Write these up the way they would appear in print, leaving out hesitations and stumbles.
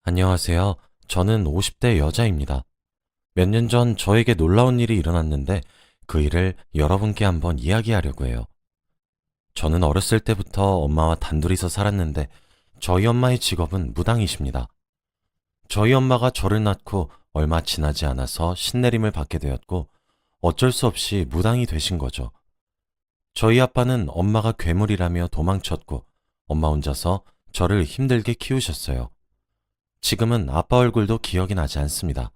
안녕하세요. 저는 50대 여자입니다. 몇 년 전 저에게 놀라운 일이 일어났는데 그 일을 여러분께 한번 이야기하려고 해요. 저는 어렸을 때부터 엄마와 단둘이서 살았는데 저희 엄마의 직업은 무당이십니다. 저희 엄마가 저를 낳고 얼마 지나지 않아서 신내림을 받게 되었고 어쩔 수 없이 무당이 되신 거죠. 저희 아빠는 엄마가 괴물이라며 도망쳤고 엄마 혼자서 저를 힘들게 키우셨어요. 지금은 아빠 얼굴도 기억이 나지 않습니다.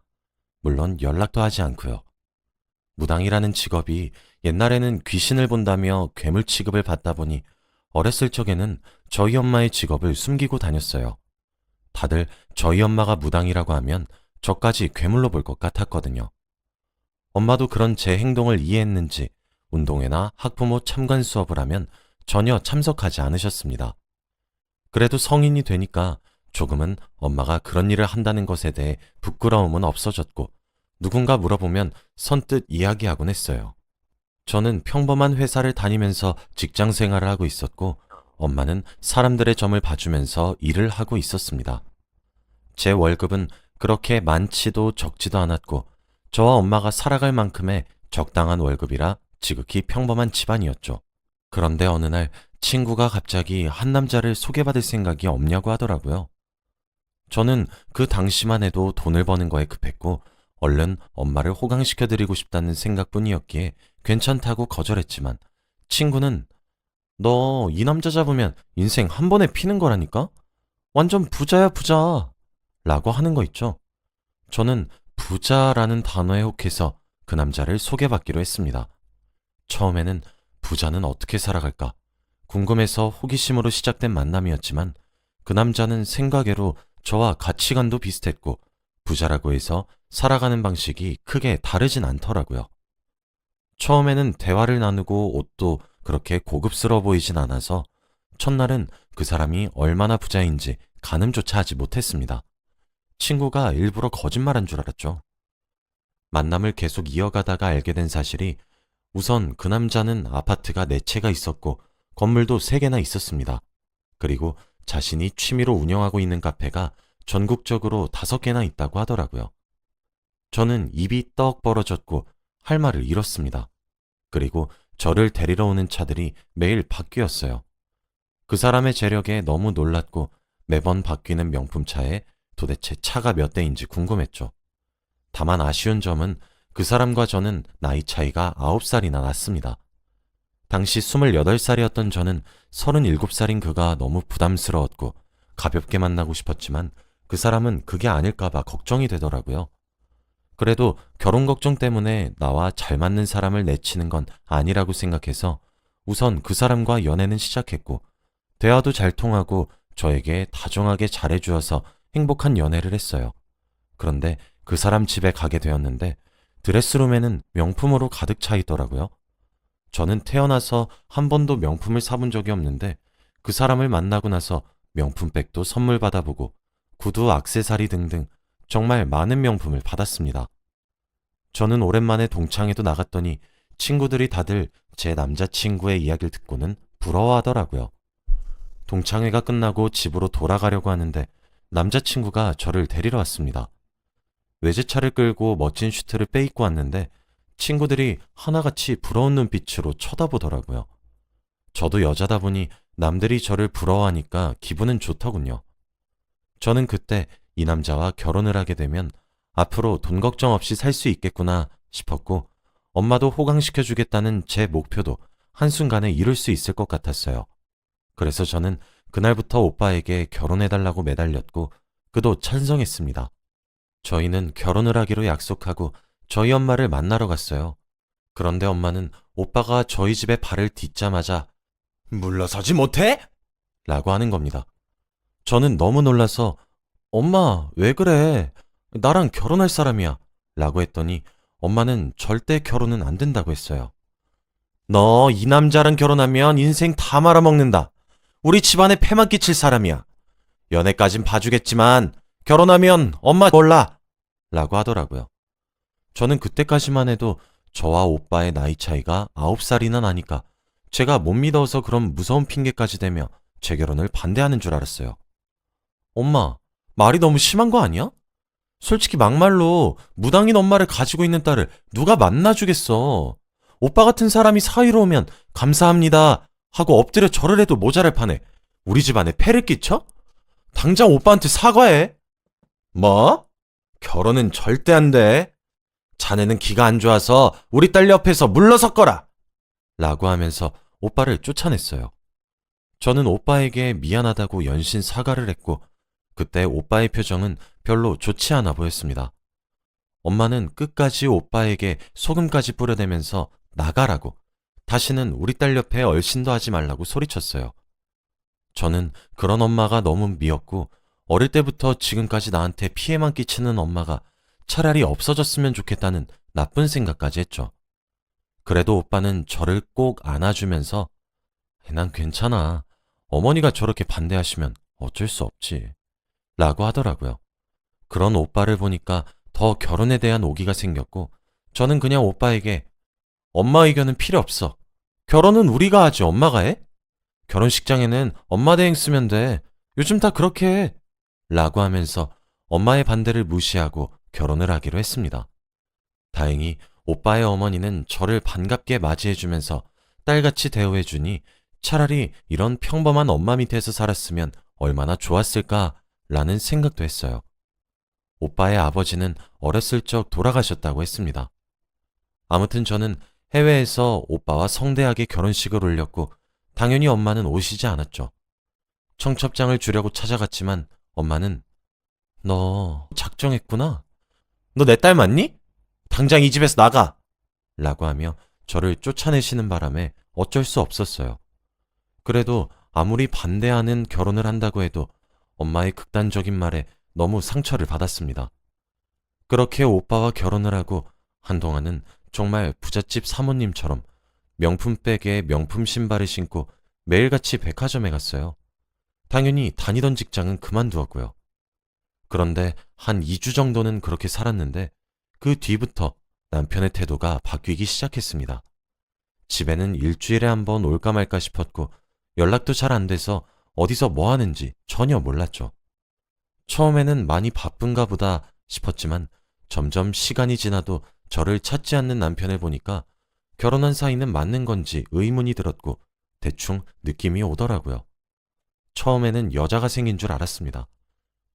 물론 연락도 하지 않고요. 무당이라는 직업이 옛날에는 귀신을 본다며 괴물 취급을 받다 보니 어렸을 적에는 저희 엄마의 직업을 숨기고 다녔어요. 다들 저희 엄마가 무당이라고 하면 저까지 괴물로 볼 것 같았거든요. 엄마도 그런 제 행동을 이해했는지 운동회나 학부모 참관 수업을 하면 전혀 참석하지 않으셨습니다. 그래도 성인이 되니까 조금은 엄마가 그런 일을 한다는 것에 대해 부끄러움은 없어졌고 누군가 물어보면 선뜻 이야기하곤 했어요. 저는 평범한 회사를 다니면서 직장 생활을 하고 있었고 엄마는 사람들의 점을 봐주면서 일을 하고 있었습니다. 제 월급은 그렇게 많지도 적지도 않았고 저와 엄마가 살아갈 만큼의 적당한 월급이라 지극히 평범한 집안이었죠. 그런데 어느 날 친구가 갑자기 한 남자를 소개받을 생각이 없냐고 하더라고요. 저는 그 당시만 해도 돈을 버는 거에 급했고 얼른 엄마를 호강시켜드리고 싶다는 생각뿐이었기에 괜찮다고 거절했지만 친구는 너 이 남자 잡으면 인생 한 번에 피는 거라니까? 완전 부자야 부자 라고 하는 거 있죠. 저는 부자라는 단어에 혹해서 그 남자를 소개받기로 했습니다. 처음에는 부자는 어떻게 살아갈까 궁금해서 호기심으로 시작된 만남이었지만 그 남자는 생각외로 저와 가치관도 비슷했고 부자라고 해서 살아가는 방식이 크게 다르진 않더라고요. 처음에는 대화를 나누고 옷도 그렇게 고급스러워 보이진 않아서 첫날은 그 사람이 얼마나 부자인지 가늠조차 하지 못했습니다. 친구가 일부러 거짓말한 줄 알았죠. 만남을 계속 이어가다가 알게 된 사실이 우선 그 남자는 아파트가 4채가 있었고 건물도 3개나 있었습니다. 그리고 자신이 취미로 운영하고 있는 카페가 전국적으로 5개나 있다고 하더라고요. 저는 입이 떡 벌어졌고 할 말을 잃었습니다. 그리고 저를 데리러 오는 차들이 매일 바뀌었어요. 그 사람의 재력에 너무 놀랐고 매번 바뀌는 명품차에 도대체 차가 몇 대인지 궁금했죠. 다만 아쉬운 점은 그 사람과 저는 나이 차이가 9살이나 났습니다. 당시 28살이었던 저는 37살인 그가 너무 부담스러웠고 가볍게 만나고 싶었지만 그 사람은 그게 아닐까봐 걱정이 되더라고요. 그래도 결혼 걱정 때문에 나와 잘 맞는 사람을 내치는 건 아니라고 생각해서 우선 그 사람과 연애는 시작했고 대화도 잘 통하고 저에게 다정하게 잘해주어서 행복한 연애를 했어요. 그런데 그 사람 집에 가게 되었는데 드레스룸에는 명품으로 가득 차 있더라고요. 저는 태어나서 한 번도 명품을 사본 적이 없는데 그 사람을 만나고 나서 명품백도 선물 받아보고 구두, 액세서리 등등 정말 많은 명품을 받았습니다. 저는 오랜만에 동창회도 나갔더니 친구들이 다들 제 남자친구의 이야기를 듣고는 부러워하더라고요. 동창회가 끝나고 집으로 돌아가려고 하는데 남자친구가 저를 데리러 왔습니다. 외제차를 끌고 멋진 슈트를 빼입고 왔는데 친구들이 하나같이 부러운 눈빛으로 쳐다보더라고요. 저도 여자다 보니 남들이 저를 부러워하니까 기분은 좋더군요. 저는 그때 이 남자와 결혼을 하게 되면 앞으로 돈 걱정 없이 살 수 있겠구나 싶었고 엄마도 호강시켜주겠다는 제 목표도 한순간에 이룰 수 있을 것 같았어요. 그래서 저는 그날부터 오빠에게 결혼해달라고 매달렸고 그도 찬성했습니다. 저희는 결혼을 하기로 약속하고 저희 엄마를 만나러 갔어요. 그런데 엄마는 오빠가 저희 집에 발을 딛자마자 물러서지 못해? 라고 하는 겁니다. 저는 너무 놀라서 엄마, 왜 그래? 나랑 결혼할 사람이야. 라고 했더니 엄마는 절대 결혼은 안 된다고 했어요. 너 이 남자랑 결혼하면 인생 다 말아먹는다. 우리 집안에 폐만 끼칠 사람이야. 연애까진 봐주겠지만 결혼하면 엄마 몰라. 라고 하더라고요. 저는 그때까지만 해도 저와 오빠의 나이 차이가 9살이나 나니까 제가 못 믿어서 그런 무서운 핑계까지 대며 제 결혼을 반대하는 줄 알았어요. 엄마, 말이 너무 심한 거 아니야? 솔직히 막말로 무당인 엄마를 가지고 있는 딸을 누가 만나주겠어. 오빠 같은 사람이 사위로 오면 감사합니다 하고 엎드려 절을 해도 모자랄 판에 우리 집안에 폐를 끼쳐? 당장 오빠한테 사과해. 뭐? 결혼은 절대 안 돼. 자네는 기가 안 좋아서 우리 딸 옆에서 물러섰거라. 라고 하면서 오빠를 쫓아냈어요. 저는 오빠에게 미안하다고 연신 사과를 했고 그때 오빠의 표정은 별로 좋지 않아 보였습니다. 엄마는 끝까지 오빠에게 소금까지 뿌려대면서 나가라고 다시는 우리 딸 옆에 얼씬도 하지 말라고 소리쳤어요. 저는 그런 엄마가 너무 미웠고 어릴 때부터 지금까지 나한테 피해만 끼치는 엄마가 차라리 없어졌으면 좋겠다는 나쁜 생각까지 했죠. 그래도 오빠는 저를 꼭 안아주면서 난 괜찮아. 어머니가 저렇게 반대하시면 어쩔 수 없지. 라고 하더라고요. 그런 오빠를 보니까 더 결혼에 대한 오기가 생겼고 저는 그냥 오빠에게 엄마 의견은 필요 없어. 결혼은 우리가 하지 엄마가 해? 결혼식장에는 엄마 대행 쓰면 돼. 요즘 다 그렇게 해. 라고 하면서 엄마의 반대를 무시하고 결혼을 하기로 했습니다. 다행히 오빠의 어머니는 저를 반갑게 맞이해주면서 딸같이 대우해주니 차라리 이런 평범한 엄마 밑에서 살았으면 얼마나 좋았을까라는 생각도 했어요. 오빠의 아버지는 어렸을 적 돌아가셨다고 했습니다. 아무튼 저는 해외에서 오빠와 성대하게 결혼식을 올렸고 당연히 엄마는 오시지 않았죠. 청첩장을 주려고 찾아갔지만 엄마는 너 작정했구나. 너 내 딸 맞니? 당장 이 집에서 나가! 라고 하며 저를 쫓아내시는 바람에 어쩔 수 없었어요. 그래도 아무리 반대하는 결혼을 한다고 해도 엄마의 극단적인 말에 너무 상처를 받았습니다. 그렇게 오빠와 결혼을 하고 한동안은 정말 부잣집 사모님처럼 명품 백에 명품 신발을 신고 매일같이 백화점에 갔어요. 당연히 다니던 직장은 그만두었고요. 그런데 한 2주 정도는 그렇게 살았는데 그 뒤부터 남편의 태도가 바뀌기 시작했습니다. 집에는 일주일에 한 번 올까 말까 싶었고 연락도 잘 안 돼서 어디서 뭐 하는지 전혀 몰랐죠. 처음에는 많이 바쁜가 보다 싶었지만 점점 시간이 지나도 저를 찾지 않는 남편을 보니까 결혼한 사이는 맞는 건지 의문이 들었고 대충 느낌이 오더라고요. 처음에는 여자가 생긴 줄 알았습니다.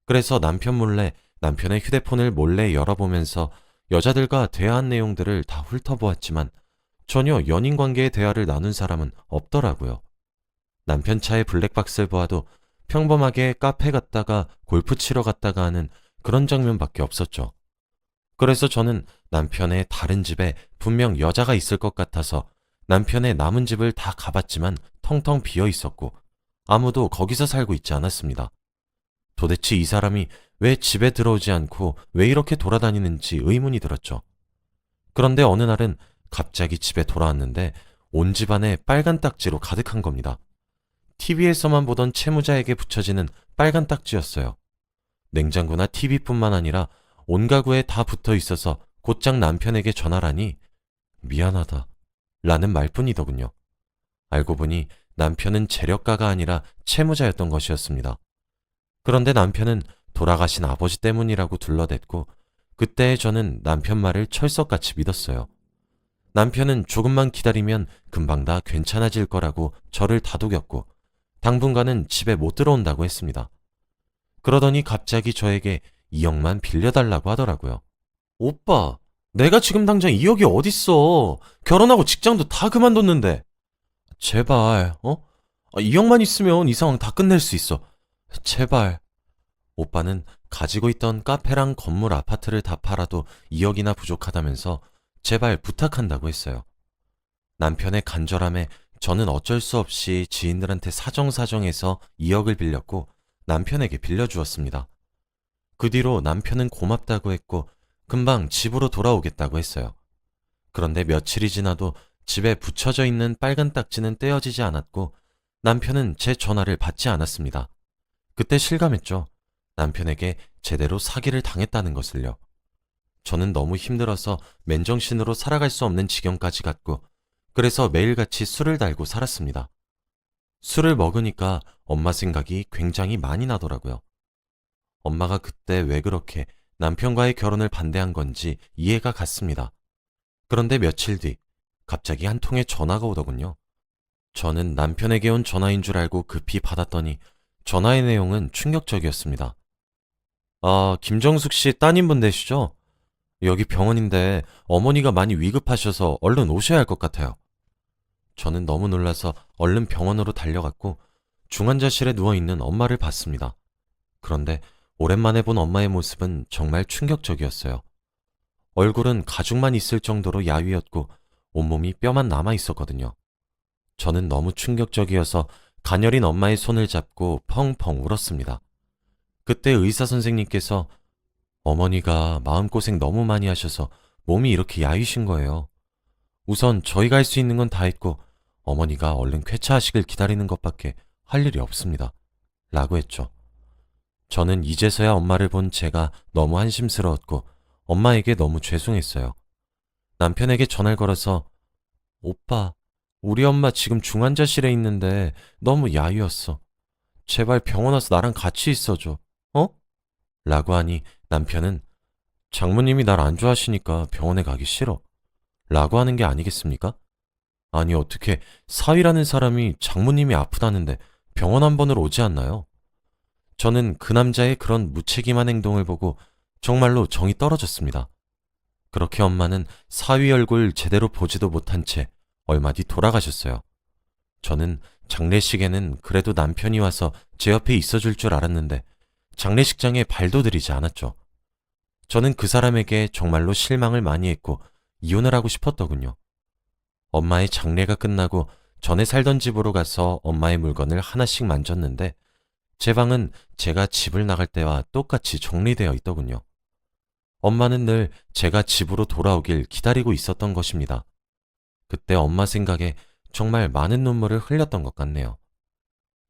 그래서 남편 몰래 남편의 휴대폰을 몰래 열어보면서 여자들과 대화한 내용들을 다 훑어보았지만 전혀 연인 관계의 대화를 나눈 사람은 없더라고요. 남편 차의 블랙박스를 보아도 평범하게 카페 갔다가 골프 치러 갔다가 하는 그런 장면밖에 없었죠. 그래서 저는 남편의 다른 집에 분명 여자가 있을 것 같아서 남편의 남은 집을 다 가봤지만 텅텅 비어 있었고 아무도 거기서 살고 있지 않았습니다. 도대체 이 사람이 왜 집에 들어오지 않고 왜 이렇게 돌아다니는지 의문이 들었죠. 그런데 어느 날은 갑자기 집에 돌아왔는데 온 집안에 빨간 딱지로 가득한 겁니다. TV에서만 보던 채무자에게 붙여지는 빨간 딱지였어요. 냉장고나 TV뿐만 아니라 온 가구에 다 붙어 있어서 곧장 남편에게 전화라니 미안하다 라는 말뿐이더군요. 알고 보니 남편은 재력가가 아니라 채무자였던 것이었습니다. 그런데 남편은 돌아가신 아버지 때문이라고 둘러댔고 그때 저는 남편 말을 철석같이 믿었어요. 남편은 조금만 기다리면 금방 다 괜찮아질 거라고 저를 다독였고 당분간은 집에 못 들어온다고 했습니다. 그러더니 갑자기 저에게 2억만 빌려달라고 하더라고요. 오빠, 내가 지금 당장 2억이 어딨어. 결혼하고 직장도 다 그만뒀는데. 제발, 2억만 있으면 이 상황 다 끝낼 수 있어. 제발. 오빠는 가지고 있던 카페랑 건물 아파트를 다 팔아도 2억이나 부족하다면서 제발 부탁한다고 했어요. 남편의 간절함에 저는 어쩔 수 없이 지인들한테 사정사정해서 2억을 빌렸고 남편에게 빌려주었습니다. 그 뒤로 남편은 고맙다고 했고 금방 집으로 돌아오겠다고 했어요. 그런데 며칠이 지나도 집에 붙여져 있는 빨간 딱지는 떼어지지 않았고 남편은 제 전화를 받지 않았습니다. 그때 실감했죠. 남편에게 제대로 사기를 당했다는 것을요. 저는 너무 힘들어서 맨정신으로 살아갈 수 없는 지경까지 갔고 그래서 매일같이 술을 달고 살았습니다. 술을 먹으니까 엄마 생각이 굉장히 많이 나더라고요. 엄마가 그때 왜 그렇게 남편과의 결혼을 반대한 건지 이해가 갔습니다. 그런데 며칠 뒤 갑자기 한 통의 전화가 오더군요. 저는 남편에게 온 전화인 줄 알고 급히 받았더니 전화의 내용은 충격적이었습니다. 아, 김정숙 씨 따님분 되시죠? 여기 병원인데 어머니가 많이 위급하셔서 얼른 오셔야 할 것 같아요. 저는 너무 놀라서 얼른 병원으로 달려갔고 중환자실에 누워있는 엄마를 봤습니다. 그런데 오랜만에 본 엄마의 모습은 정말 충격적이었어요. 얼굴은 가죽만 있을 정도로 야위었고 온몸이 뼈만 남아 있었거든요. 저는 너무 충격적이어서 가녀린 엄마의 손을 잡고 펑펑 울었습니다. 그때 의사 선생님께서 어머니가 마음고생 너무 많이 하셔서 몸이 이렇게 야위신 거예요. 우선 저희가 할 수 있는 건 다 했고 어머니가 얼른 쾌차하시길 기다리는 것밖에 할 일이 없습니다. 라고 했죠. 저는 이제서야 엄마를 본 제가 너무 한심스러웠고 엄마에게 너무 죄송했어요. 남편에게 전화를 걸어서 오빠, 우리 엄마 지금 중환자실에 있는데 너무 야위었어. 제발 병원 와서 나랑 같이 있어줘. 어? 라고 하니 남편은 장모님이 날 안 좋아하시니까 병원에 가기 싫어. 라고 하는 게 아니겠습니까? 아니 어떻게 사위라는 사람이 장모님이 아프다는데 병원 한 번을 오지 않나요? 저는 그 남자의 그런 무책임한 행동을 보고 정말로 정이 떨어졌습니다. 그렇게 엄마는 사위 얼굴 제대로 보지도 못한 채 얼마 뒤 돌아가셨어요. 저는 장례식에는 그래도 남편이 와서 제 옆에 있어줄 줄 알았는데 장례식장에 발도 들이지 않았죠. 저는 그 사람에게 정말로 실망을 많이 했고 이혼을 하고 싶었더군요. 엄마의 장례가 끝나고 전에 살던 집으로 가서 엄마의 물건을 하나씩 만졌는데 제 방은 제가 집을 나갈 때와 똑같이 정리되어 있더군요. 엄마는 늘 제가 집으로 돌아오길 기다리고 있었던 것입니다. 그때 엄마 생각에 정말 많은 눈물을 흘렸던 것 같네요.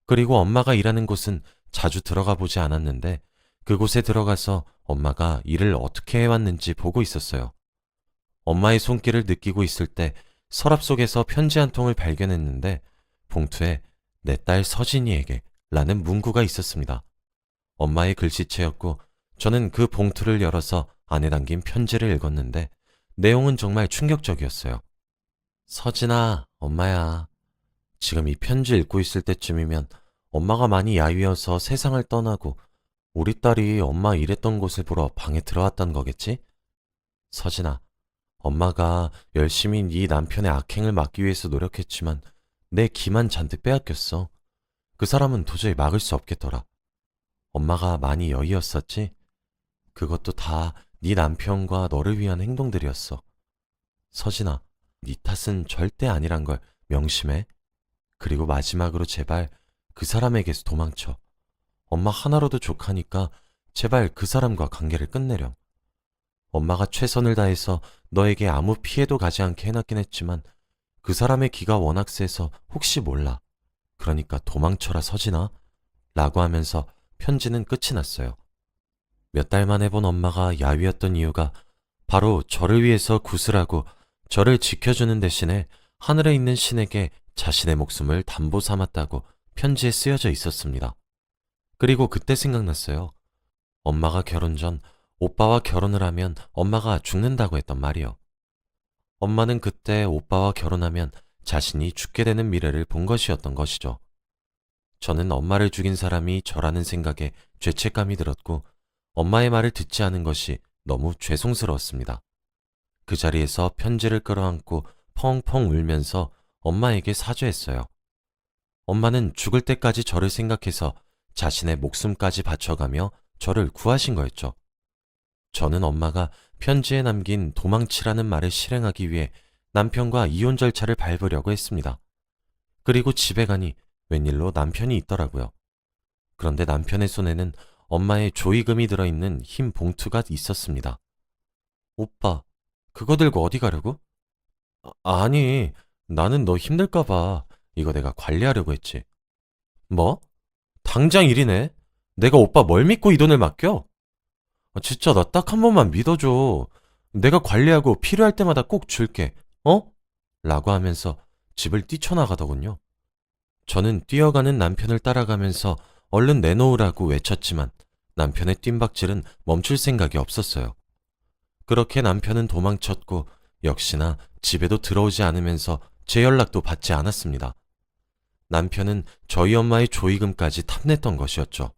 그리고 엄마가 일하는 곳은 자주 들어가 보지 않았는데 그곳에 들어가서 엄마가 일을 어떻게 해왔는지 보고 있었어요. 엄마의 손길을 느끼고 있을 때 서랍 속에서 편지 한 통을 발견했는데 봉투에 내 딸 서진이에게 라는 문구가 있었습니다. 엄마의 글씨체였고 저는 그 봉투를 열어서 안에 담긴 편지를 읽었는데 내용은 정말 충격적이었어요. 서진아, 엄마야. 지금 이 편지 읽고 있을 때쯤이면 엄마가 많이 야위어서 세상을 떠나고 우리 딸이 엄마 일했던 곳을 보러 방에 들어왔다는 거겠지? 서진아, 엄마가 열심히 네 남편의 악행을 막기 위해서 노력했지만 내 기만 잔뜩 빼앗겼어. 그 사람은 도저히 막을 수 없겠더라. 엄마가 많이 여의었었지? 그것도 다 네 남편과 너를 위한 행동들이었어. 서진아, 네 탓은 절대 아니란 걸 명심해. 그리고 마지막으로 제발 그 사람에게서 도망쳐. 엄마 하나로도 족하니까 제발 그 사람과 관계를 끝내렴. 엄마가 최선을 다해서 너에게 아무 피해도 가지 않게 해놨긴 했지만 그 사람의 기가 워낙 세서 혹시 몰라. 그러니까 도망쳐라 서진아. 라고 하면서 편지는 끝이 났어요. 몇 달 만에 본 엄마가 야위었던 이유가 바로 저를 위해서 구슬하고 저를 지켜주는 대신에 하늘에 있는 신에게 자신의 목숨을 담보 삼았다고 편지에 쓰여져 있었습니다. 그리고 그때 생각났어요. 엄마가 결혼 전 오빠와 결혼을 하면 엄마가 죽는다고 했던 말이요. 엄마는 그때 오빠와 결혼하면 자신이 죽게 되는 미래를 본 것이었던 것이죠. 저는 엄마를 죽인 사람이 저라는 생각에 죄책감이 들었고 엄마의 말을 듣지 않은 것이 너무 죄송스러웠습니다. 그 자리에서 편지를 끌어안고 펑펑 울면서 엄마에게 사죄했어요. 엄마는 죽을 때까지 저를 생각해서 자신의 목숨까지 바쳐가며 저를 구하신 거였죠. 저는 엄마가 편지에 남긴 도망치라는 말을 실행하기 위해 남편과 이혼 절차를 밟으려고 했습니다. 그리고 집에 가니 웬일로 남편이 있더라고요. 그런데 남편의 손에는 엄마의 조의금이 들어있는 흰 봉투가 있었습니다. 오빠, 그거 들고 어디 가려고? 아니, 나는 너 힘들까봐 이거 내가 관리하려고 했지. 뭐? 당장 일이네? 내가 오빠 뭘 믿고 이 돈을 맡겨? 진짜 나 딱 한 번만 믿어줘. 내가 관리하고 필요할 때마다 꼭 줄게. 어? 라고 하면서 집을 뛰쳐나가더군요. 저는 뛰어가는 남편을 따라가면서 얼른 내놓으라고 외쳤지만 남편의 뜀박질은 멈출 생각이 없었어요. 그렇게 남편은 도망쳤고 역시나 집에도 들어오지 않으면서 제 연락도 받지 않았습니다. 남편은 저희 엄마의 조의금까지 탐냈던 것이었죠.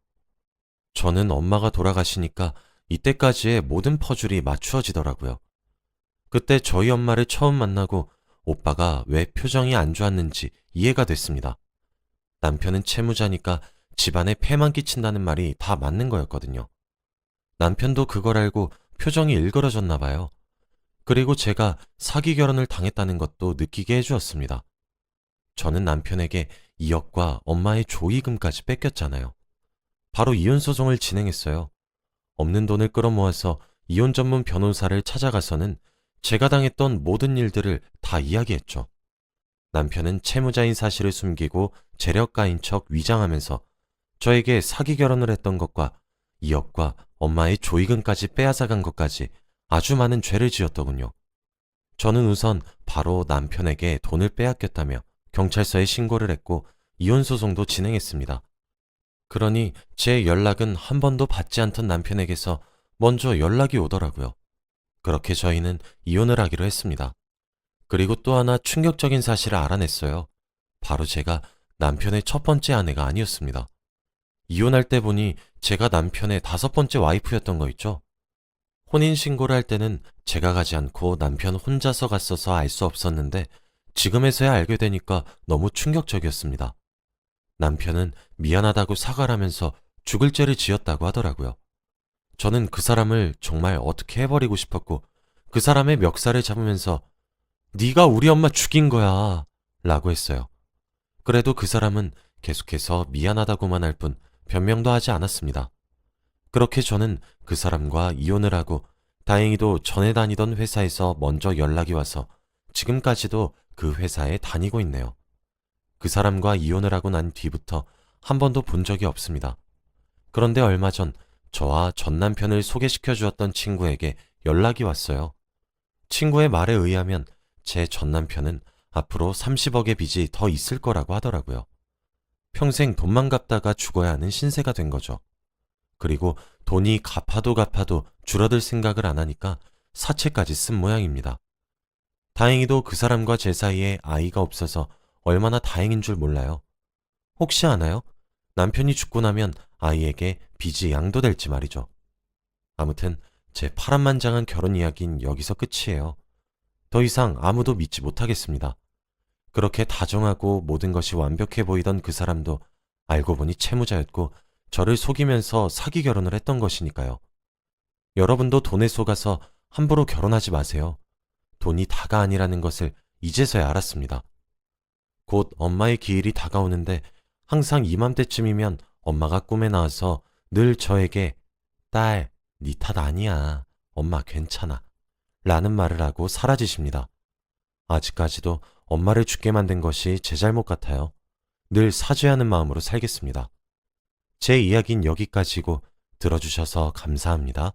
저는 엄마가 돌아가시니까 이때까지의 모든 퍼즐이 맞추어지더라고요. 그때 저희 엄마를 처음 만나고 오빠가 왜 표정이 안 좋았는지 이해가 됐습니다. 남편은 채무자니까 집안에 폐만 끼친다는 말이 다 맞는 거였거든요. 남편도 그걸 알고 표정이 일그러졌나 봐요. 그리고 제가 사기 결혼을 당했다는 것도 느끼게 해주었습니다. 저는 남편에게 2억과 엄마의 조의금까지 뺏겼잖아요. 바로 이혼소송을 진행했어요. 없는 돈을 끌어모아서 이혼 전문 변호사를 찾아가서는 제가 당했던 모든 일들을 다 이야기했죠. 남편은 채무자인 사실을 숨기고 재력가인 척 위장하면서 저에게 사기 결혼을 했던 것과 2억과 엄마의 조의금까지 빼앗아간 것까지 아주 많은 죄를 지었더군요. 저는 우선 바로 남편에게 돈을 빼앗겼다며 경찰서에 신고를 했고 이혼소송도 진행했습니다. 그러니 제 연락은 한 번도 받지 않던 남편에게서 먼저 연락이 오더라고요. 그렇게 저희는 이혼을 하기로 했습니다. 그리고 또 하나 충격적인 사실을 알아냈어요. 바로 제가 남편의 첫 번째 아내가 아니었습니다. 이혼할 때 보니 제가 남편의 5번째 와이프였던 거 있죠? 혼인신고를 할 때는 제가 가지 않고 남편 혼자서 갔어서 알 수 없었는데 지금에서야 알게 되니까 너무 충격적이었습니다. 남편은 미안하다고 사과를 하면서 죽을 죄를 지었다고 하더라고요. 저는 그 사람을 정말 어떻게 해버리고 싶었고 그 사람의 멱살을 잡으면서 네가 우리 엄마 죽인 거야 라고 했어요. 그래도 그 사람은 계속해서 미안하다고만 할 뿐 변명도 하지 않았습니다. 그렇게 저는 그 사람과 이혼을 하고 다행히도 전에 다니던 회사에서 먼저 연락이 와서 지금까지도 그 회사에 다니고 있네요. 그 사람과 이혼을 하고 난 뒤부터 한 번도 본 적이 없습니다. 그런데 얼마 전 저와 전 남편을 소개시켜 주었던 친구에게 연락이 왔어요. 친구의 말에 의하면 제 전 남편은 앞으로 30억의 빚이 더 있을 거라고 하더라고요. 평생 돈만 갚다가 죽어야 하는 신세가 된 거죠. 그리고 돈이 갚아도 줄어들 생각을 안 하니까 사채까지 쓴 모양입니다. 다행히도 그 사람과 제 사이에 아이가 없어서 얼마나 다행인 줄 몰라요. 혹시 아나요? 남편이 죽고 나면 아이에게 빚이 양도될지 말이죠. 아무튼 제 파란만장한 결혼 이야기는 여기서 끝이에요. 더 이상 아무도 믿지 못하겠습니다. 그렇게 다정하고 모든 것이 완벽해 보이던 그 사람도 알고 보니 채무자였고 저를 속이면서 사기 결혼을 했던 것이니까요. 여러분도 돈에 속아서 함부로 결혼하지 마세요. 돈이 다가 아니라는 것을 이제서야 알았습니다. 곧 엄마의 기일이 다가오는데 항상 이맘때쯤이면 엄마가 꿈에 나와서 늘 저에게 딸, 네 탓 아니야. 엄마 괜찮아. 라는 말을 하고 사라지십니다. 아직까지도 엄마를 죽게 만든 것이 제 잘못 같아요. 늘 사죄하는 마음으로 살겠습니다. 제 이야기는 여기까지고 들어주셔서 감사합니다.